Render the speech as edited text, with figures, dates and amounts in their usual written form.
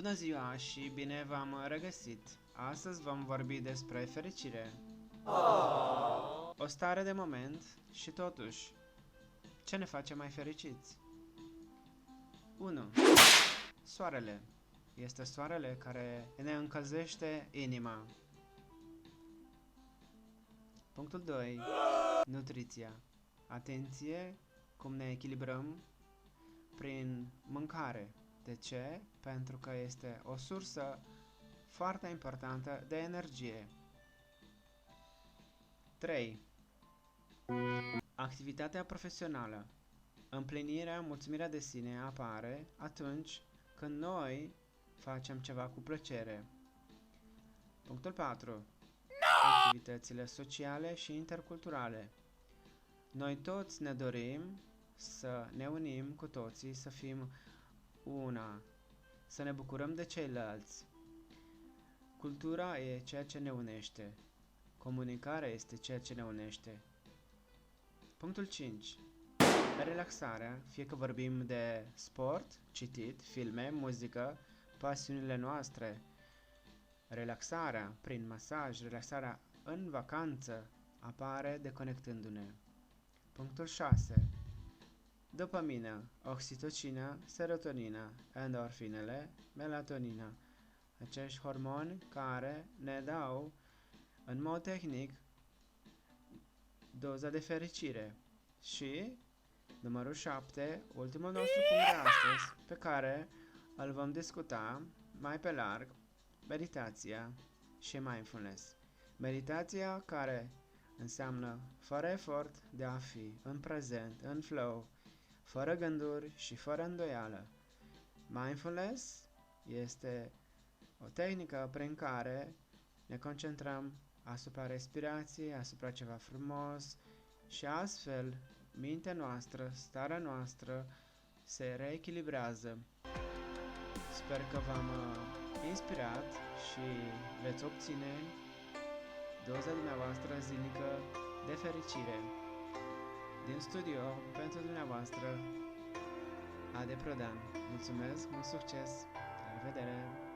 Bună ziua și bine v-am regăsit! Astăzi vom vorbi despre fericire. O stare de moment și totuși, ce ne face mai fericiți? 1. Soarele. Este soarele care ne încălzește inima. Punctul 2. Nutriția. Atenție cum ne echilibrăm prin mâncare. De ce? Pentru că este o sursă foarte importantă de energie. 3. Activitatea profesională. Împlinirea, mulțumirea de sine apare atunci când noi facem ceva cu plăcere. Punctul 4. Activitățile sociale și interculturale. Noi toți ne dorim să ne unim cu toții, să fim una, să ne bucurăm de ceilalți. Cultura e ceea ce ne unește. Comunicarea este ceea ce ne unește. Punctul 5. Relaxarea, fie că vorbim de sport, citit, filme, muzică, pasiunile noastre. Relaxarea prin masaj, relaxarea în vacanță apare deconectându-ne. Punctul 6. Dopamină, oxitocină, serotonină, endorfinele, melatonina. Acești hormoni care ne dau, în mod tehnic, doza de fericire. Și, numărul 7, ultimul nostru punct de astăzi, pe care îl vom discuta mai pe larg, meditația și mindfulness. Meditația care înseamnă fără efort de a fi în prezent, în flow, fără gânduri și fără îndoială. Mindfulness este o tehnică prin care ne concentrăm asupra respirației, asupra ceva frumos și astfel mintea noastră, starea noastră se reechilibrează. Sper că v-am inspirat și veți obține doza dumneavoastră zilnică de fericire. Din studio, pentru dumneavoastră, Ade Prodan. Mulțumesc, mult succes, la revedere!